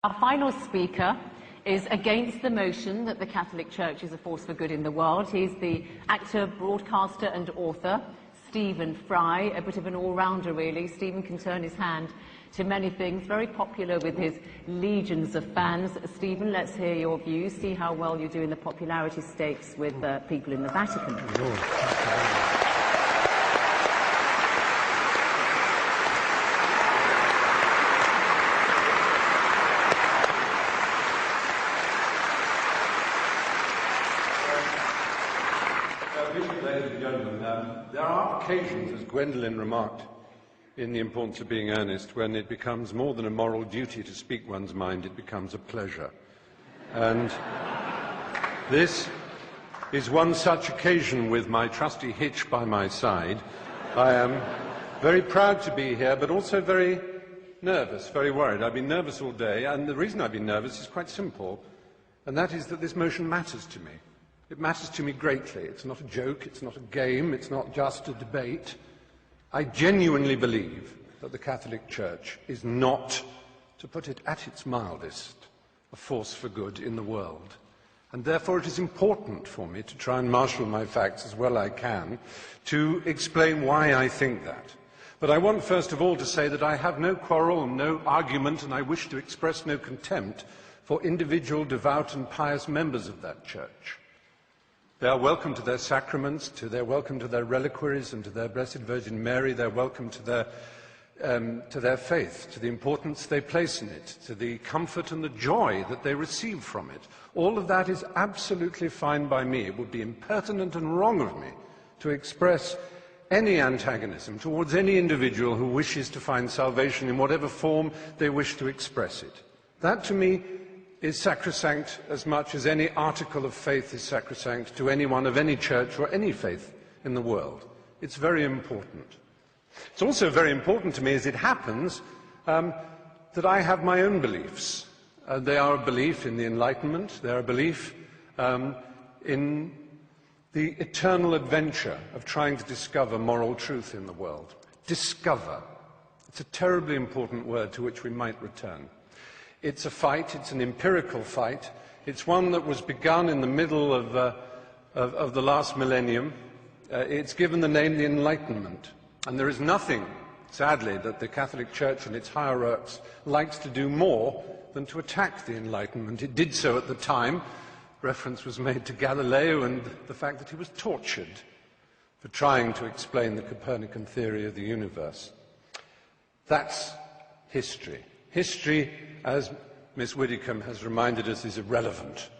Our final speaker is against the motion that the Catholic Church is a force for good in the world. He's the actor, broadcaster and author, Stephen Fry, a bit of an all-rounder really. Stephen can turn his hand to many things, very popular with his legions of fans. Stephen, let's hear your views, see how well you do in the popularity stakes with people in the Vatican. There are occasions, as Gwendolyn remarked, in The Importance of Being Earnest, when it becomes more than a moral duty to speak one's mind, it becomes a pleasure. And this is one such occasion with my trusty hitch by my side. I am very proud to be here, but also very nervous, very worried. I've been nervous all day, and the reason I've been nervous is quite simple, and that is that this motion matters to me. It matters to me greatly. It's not a joke, it's not a game, it's not just a debate. I genuinely believe that the Catholic Church is not, to put it at its mildest, a force for good in the world. And therefore it is important for me to try and marshal my facts as well I can to explain why I think that. But I want first of all to say that I have no quarrel, no argument, and I wish to express no contempt for individual devout and pious members of that Church. They are welcome to their sacraments, they're welcome to their reliquaries and to their Blessed Virgin Mary. They're welcome to their faith, to the importance they place in it, to the comfort and the joy that they receive from it. All of that is absolutely fine by me. It would be impertinent and wrong of me to express any antagonism towards any individual who wishes to find salvation in whatever form they wish to express it. That, to me, is sacrosanct as much as any article of faith is sacrosanct to anyone of any church or any faith in the world. It's very important. It's also very important to me, as it happens, that I have my own beliefs. They are a belief in the Enlightenment. They are a belief in the eternal adventure of trying to discover moral truth in the world. Discover. It's a terribly important word to which we might return. It's a fight, it's an empirical fight. It's one that was begun in the middle of the last millennium. It's given the name the Enlightenment. And there is nothing, sadly, that the Catholic Church and its hierarchs likes to do more than to attack the Enlightenment. It did so at the time. Reference was made to Galileo and the fact that he was tortured for trying to explain the Copernican theory of the universe. That's history. History, as Miss Widdicombe has reminded us, is irrelevant.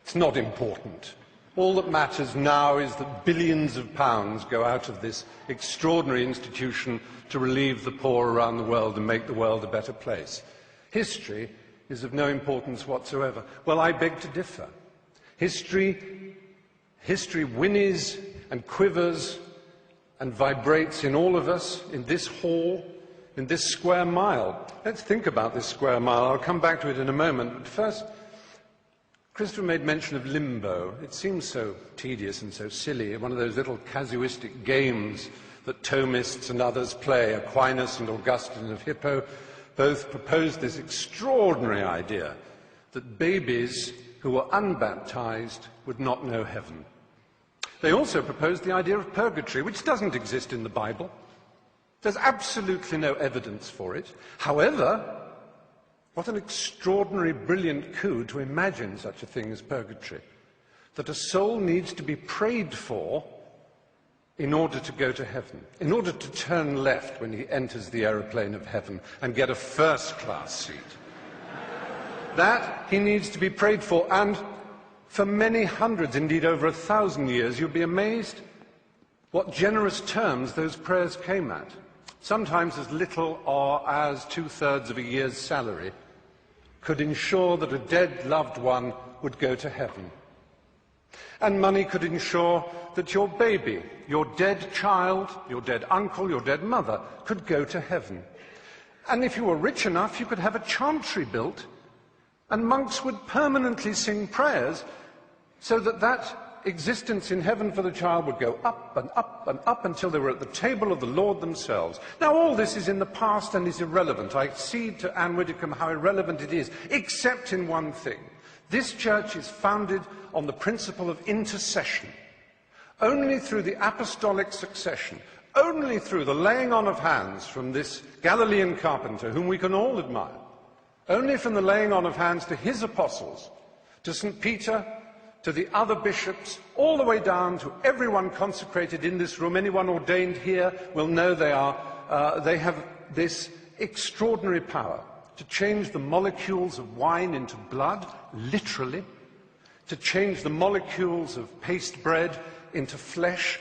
It's not important. All that matters now is that billions of pounds go out of this extraordinary institution to relieve the poor around the world and make the world a better place. History is of no importance whatsoever. Well, I beg to differ. History whinnies and quivers and vibrates in all of us, in this hall, in this square mile. Let's think about this square mile. I'll come back to it in a moment. But first, Christopher made mention of limbo. It seems so tedious and so silly, one of those little casuistic games that Thomists and others play. Aquinas and Augustine of Hippo both proposed this extraordinary idea that babies who were unbaptized would not know heaven. They also proposed the idea of purgatory, which doesn't exist in the Bible. There's absolutely no evidence for it. However, what an extraordinary, brilliant coup to imagine such a thing as purgatory. That a soul needs to be prayed for in order to go to heaven, in order to turn left when he enters the aeroplane of heaven and get a first-class seat. That he needs to be prayed for, and for many hundreds, indeed over 1,000 years, you'll be amazed what generous terms those prayers came at. Sometimes as little or as 2/3 of a year's salary could ensure that a dead loved one would go to heaven. And money could ensure that your baby, your dead child, your dead uncle, your dead mother could go to heaven. And if you were rich enough, you could have a chantry built, and monks would permanently sing prayers so that that existence in heaven for the child would go up and up and up until they were at the table of the Lord themselves. Now, all this is in the past and is irrelevant. I cede to Anne Widdecombe how irrelevant it is, except in one thing. This church is founded on the principle of intercession. Only through the apostolic succession, only through the laying on of hands from this Galilean carpenter, whom we can all admire, only from the laying on of hands to his apostles, to St. Peter, to the other bishops, all the way down to everyone consecrated in this room. Anyone ordained here will know they have this extraordinary power to change the molecules of wine into blood, literally, to change the molecules of paste bread into flesh,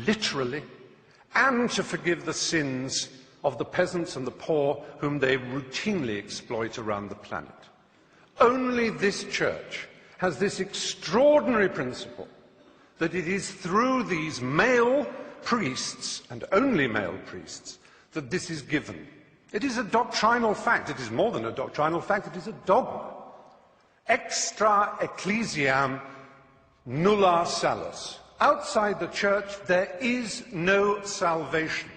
literally, and to forgive the sins of the peasants and the poor whom they routinely exploit around the planet. Only this church has this extraordinary principle that it is through these male priests, and only male priests, that this is given. It is a doctrinal fact. It is more than a doctrinal fact. It is a dogma. Extra ecclesiam nulla salus. Outside the church, there is no salvation.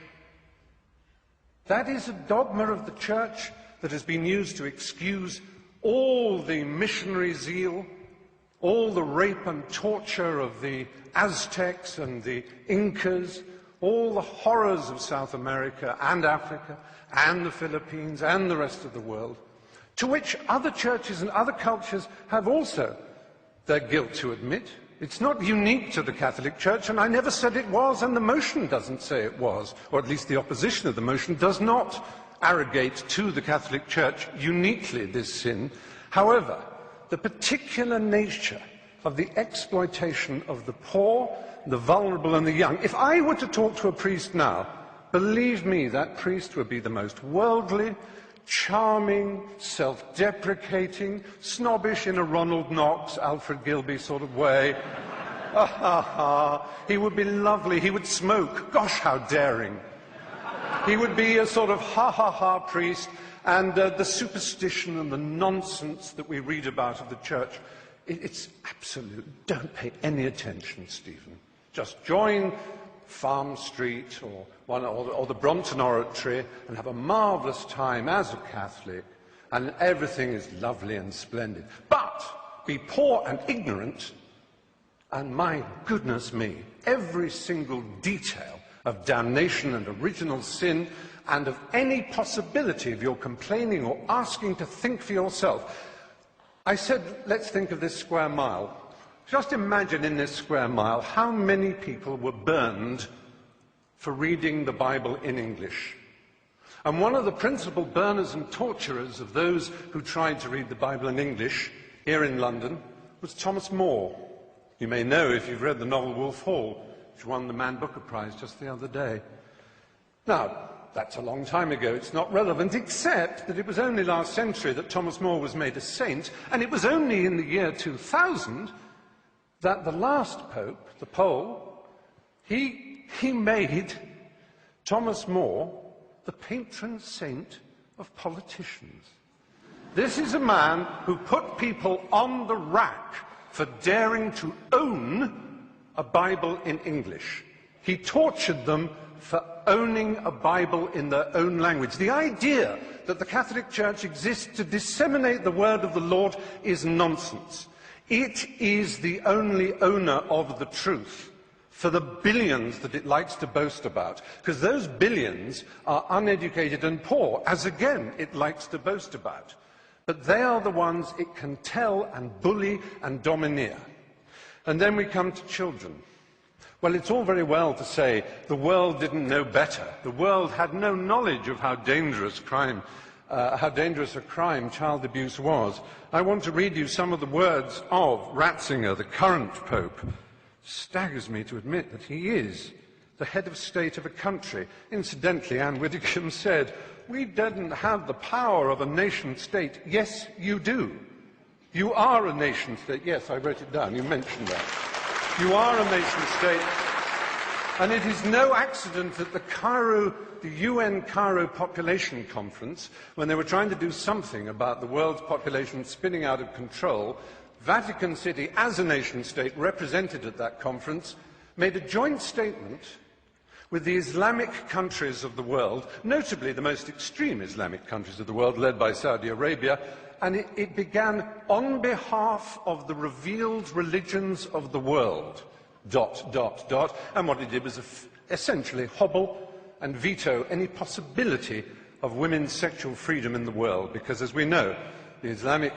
That is a dogma of the church that has been used to excuse all the missionary zeal, all the rape and torture of the Aztecs and the Incas, all the horrors of South America and Africa and the Philippines and the rest of the world, to which other churches and other cultures have also their guilt to admit. It's not unique to the Catholic Church, and I never said it was, and the motion doesn't say it was, or at least the opposition of the motion does not arrogate to the Catholic Church uniquely this sin. However, the particular nature of the exploitation of the poor, the vulnerable and the young. If I were to talk to a priest now, believe me, that priest would be the most worldly, charming, self-deprecating, snobbish in a Ronald Knox, Alfred Gilby sort of way. He would be lovely. He would smoke. Gosh, how daring. He would be a sort of ha-ha-ha priest, and the superstition and the nonsense that we read about of the church, it's absolute. Don't pay any attention, Stephen. Just join Farm Street or the Brompton Oratory and have a marvellous time as a Catholic, and everything is lovely and splendid. But be poor and ignorant, and my goodness me, every single detail of damnation and original sin and of any possibility of your complaining or asking to think for yourself. I said, let's think of this square mile. Just imagine in this square mile how many people were burned for reading the Bible in English. And one of the principal burners and torturers of those who tried to read the Bible in English here in London was Thomas More. You may know if you've read the novel Wolf Hall, which won the Man Booker Prize just the other day. Now, that's a long time ago. It's not relevant, except that it was only last century that Thomas More was made a saint, and it was only in the year 2000 that the last Pope, the Pole, he made Thomas More the patron saint of politicians. This is a man who put people on the rack for daring to own a Bible in English. He tortured them for owning a Bible in their own language. The idea that the Catholic Church exists to disseminate the word of the Lord is nonsense. It is the only owner of the truth for the billions that it likes to boast about, because those billions are uneducated and poor, as again it likes to boast about. But they are the ones it can tell and bully and domineer. And then we come to children. Well, it's all very well to say the world didn't know better. The world had no knowledge of how dangerous a crime child abuse was. I want to read you some of the words of Ratzinger, the current Pope. Staggers me to admit that he is the head of state of a country. Incidentally, Anne Widdecombe said, "We didn't have the power of a nation-state." Yes, you do. You are a nation-state. Yes, I wrote it down. You mentioned that. You are a nation-state. And it is no accident that the UN Cairo Population Conference, when they were trying to do something about the world's population spinning out of control, Vatican City, as a nation-state represented at that conference, made a joint statement with the Islamic countries of the world, notably the most extreme Islamic countries of the world, led by Saudi Arabia, and it began, on behalf of the revealed religions of the world, ... And what it did was essentially hobble and veto any possibility of women's sexual freedom in the world, because, as we know, the Islamic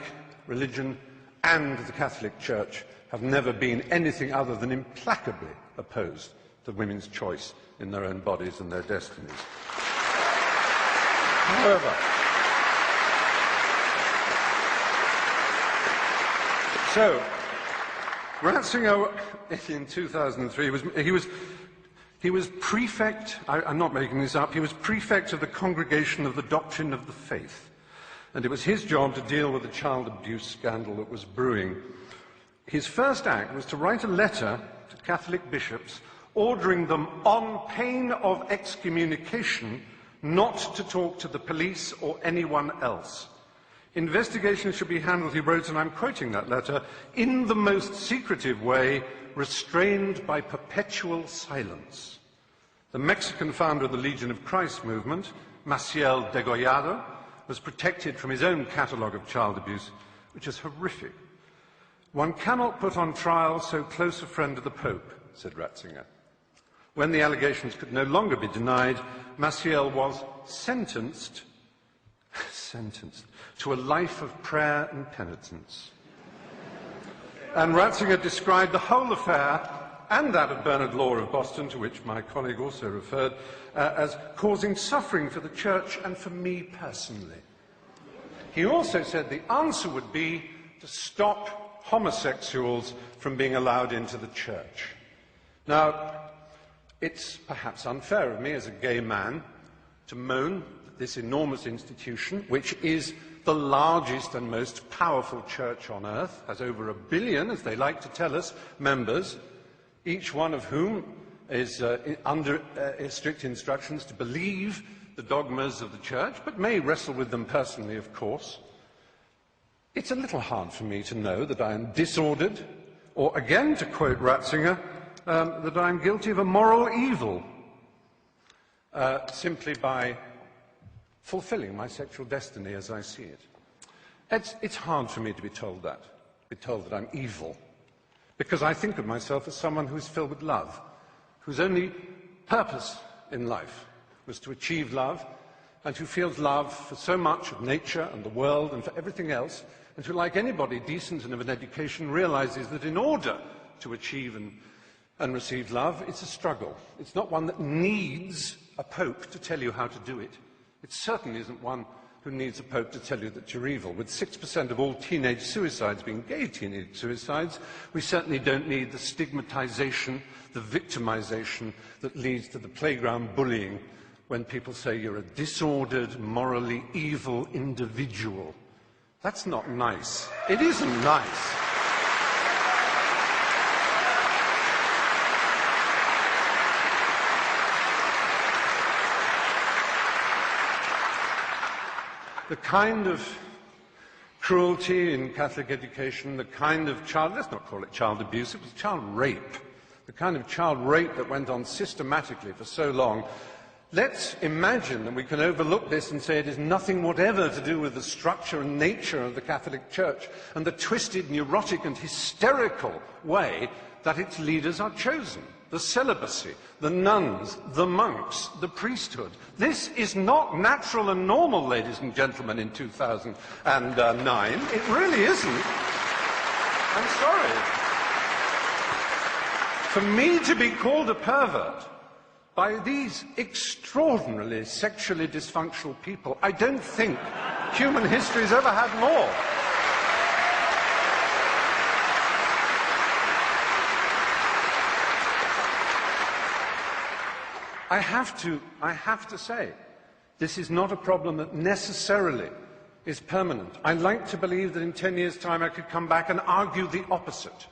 religion and the Catholic Church have never been anything other than implacably opposed to women's choice in their own bodies and their destinies. However, so Ratzinger, in 2003, he was prefect, I'm not making this up, he was prefect of the Congregation of the Doctrine of the Faith. And it was his job to deal with the child abuse scandal that was brewing. His first act was to write a letter to Catholic bishops ordering them, on pain of excommunication, not to talk to the police or anyone else. Investigations should be handled, he wrote, and I'm quoting that letter, in the most secretive way, restrained by perpetual silence. The Mexican founder of the Legion of Christ movement, Maciel Degollado, was protected from his own catalogue of child abuse, which is horrific. One cannot put on trial so close a friend of the Pope, said Ratzinger. When the allegations could no longer be denied, Maciel was sentenced to a life of prayer and penitence. And Ratzinger described the whole affair, and that of Bernard Law of Boston, to which my colleague also referred, as causing suffering for the Church and for me personally. He also said the answer would be to stop homosexuals from being allowed into the Church. Now, it's perhaps unfair of me as a gay man to moan that this enormous institution, which is the largest and most powerful church on earth, has over 1 billion, as they like to tell us, members, each one of whom is under strict instructions to believe the dogmas of the Church, but may wrestle with them personally, of course. It's a little hard for me to know that I am disordered, or again, to quote Ratzinger, that I am guilty of a moral evil, simply by fulfilling my sexual destiny as I see it. It's hard for me to be told that I'm evil, because I think of myself as someone who is filled with love, whose only purpose in life was to achieve love, and who feels love for so much of nature and the world and for everything else, and who, like anybody decent and of an education, realizes that in order to achieve and receive love, it's a struggle. It's not one that needs a pope to tell you how to do it. It certainly isn't one who needs a pope to tell you that you're evil. With 6% of all teenage suicides being gay teenage suicides, we certainly don't need the stigmatization, the victimization that leads to the playground bullying when people say you're a disordered, morally evil individual. That's not nice. It isn't nice. The kind of cruelty in Catholic education, the kind of let's not call it child abuse, it was child rape. The kind of child rape that went on systematically for so long. Let's imagine that we can overlook this and say it is nothing whatever to do with the structure and nature of the Catholic Church and the twisted, neurotic and hysterical way that its leaders are chosen. The celibacy, the nuns, the monks, the priesthood. This is not natural and normal, ladies and gentlemen, in 2009. It really isn't. I'm sorry. For me to be called a pervert by these extraordinarily sexually dysfunctional people, I don't think human history has ever had more. I have to say, this is not a problem that necessarily is permanent. I like to believe that in 10 years' time I could come back and argue the opposite.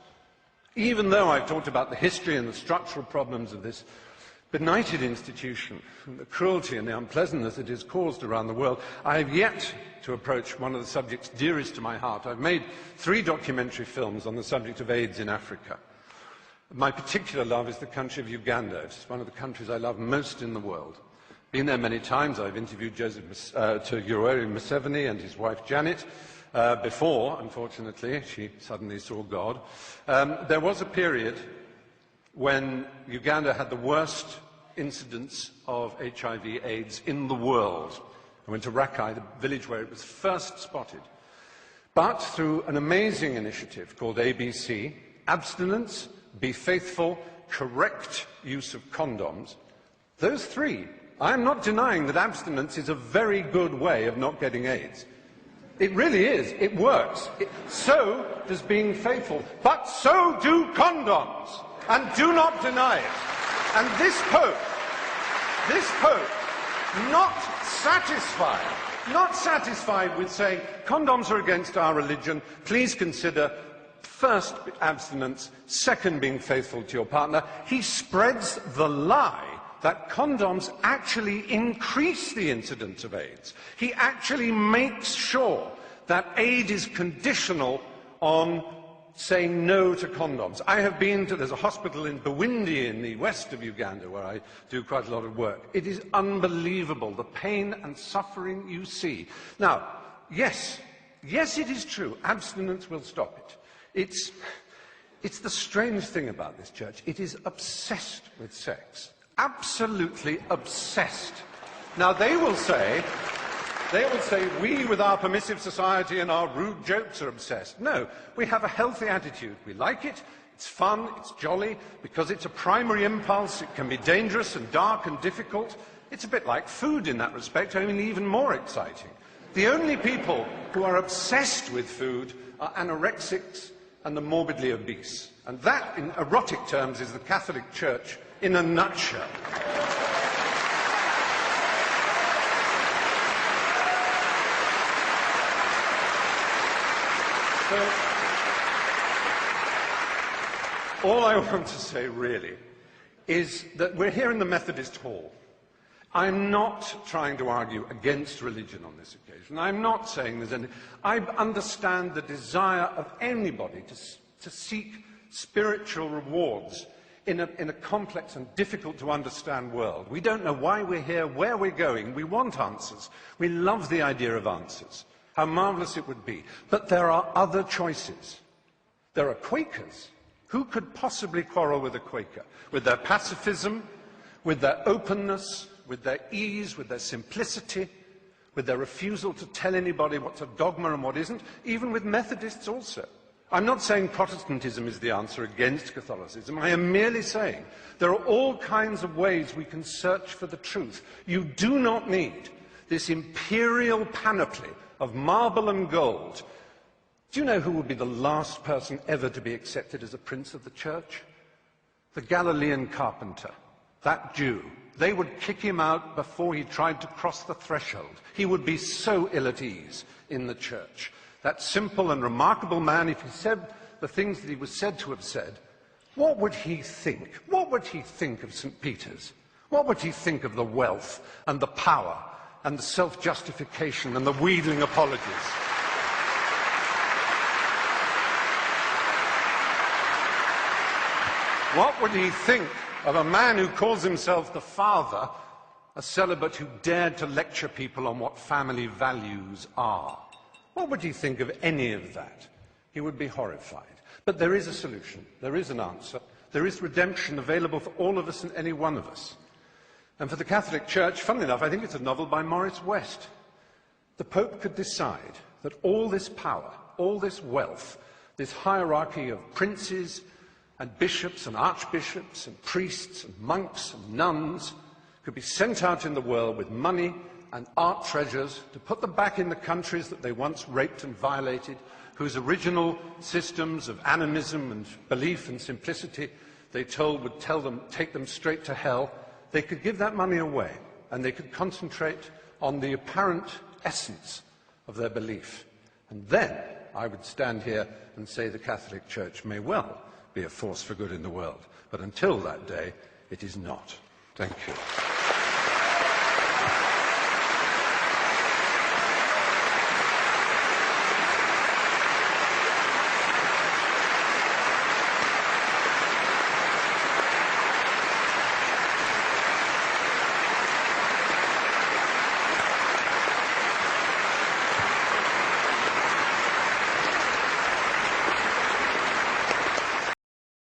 Even though I've talked about the history and the structural problems of this benighted institution, and the cruelty and the unpleasantness it has caused around the world, I have yet to approach one of the subjects dearest to my heart. I've made 3 documentary films on the subject of AIDS in Africa. My particular love is the country of Uganda. It's one of the countries I love most in the world. Been there many times. I've interviewed Yoweri Museveni and his wife Janet before, unfortunately, she suddenly saw God. There was a period when Uganda had the worst incidence of HIV/AIDS in the world. I went to Rakai, the village where it was first spotted. But through an amazing initiative called ABC, abstinence, be faithful, correct use of condoms, those 3, I am not denying that abstinence is a very good way of not getting AIDS. It really is. It works. So does being faithful. But so do condoms. And do not deny it. And this Pope, not satisfied with saying condoms are against our religion, please consider first abstinence, second being faithful to your partner. He spreads the lie that condoms actually increase the incidence of AIDS. He actually makes sure that aid is conditional on saying no to condoms. I have been to, there's a hospital in Bwindi in the west of Uganda where I do quite a lot of work. It is unbelievable, the pain and suffering you see. Now, yes, it is true, abstinence will stop it. It's the strange thing about this church. It is obsessed with sex. Absolutely obsessed. Now, they will say, we with our permissive society and our rude jokes are obsessed. No, we have a healthy attitude. We like it, it's fun, it's jolly, because it's a primary impulse. It can be dangerous and dark and difficult. It's a bit like food in that respect, only even more exciting. The only people who are obsessed with food are anorexics and the morbidly obese. And that, in erotic terms, is the Catholic Church in a nutshell. So, all I want to say, really, is that we're here in the Methodist Hall. I'm not trying to argue against religion on this occasion. I'm not saying there's any... I understand the desire of anybody to seek spiritual rewards in a complex and difficult-to-understand world. We don't know why we're here, where we're going. We want answers. We love the idea of answers. How marvellous it would be. But there are other choices. There are Quakers. Who could possibly quarrel with a Quaker? With their pacifism, with their openness, with their ease, with their simplicity, with their refusal to tell anybody what's a dogma and what isn't, even with Methodists also. I'm not saying Protestantism is the answer against Catholicism. I am merely saying there are all kinds of ways we can search for the truth. You do not need this imperial panoply of marble and gold. Do you know who would be the last person ever to be accepted as a prince of the church? The Galilean carpenter, that Jew. They would kick him out before he tried to cross the threshold. He would be so ill at ease in the church. That simple and remarkable man, if he said the things that he was said to have said, what would he think? What would he think of St. Peter's? What would he think of the wealth and the power and the self-justification and the wheedling apologies? What would he think of a man who calls himself the Father, a celibate who dared to lecture people on what family values are? What would he think of any of that? He would be horrified. But there is a solution. There is an answer. There is redemption available for all of us and any one of us. And for the Catholic Church, funnily enough, I think it's a novel by Morris West. The Pope could decide that all this power, all this wealth, this hierarchy of princes and bishops and archbishops and priests and monks and nuns could be sent out in the world with money and art treasures to put them back in the countries that they once raped and violated, whose original systems of animism and belief and simplicity they told would take them straight to hell. They could give that money away, and they could concentrate on the apparent essence of their belief. And then I would stand here and say the Catholic Church may well be a force for good in the world. But until that day, it is not. Thank you.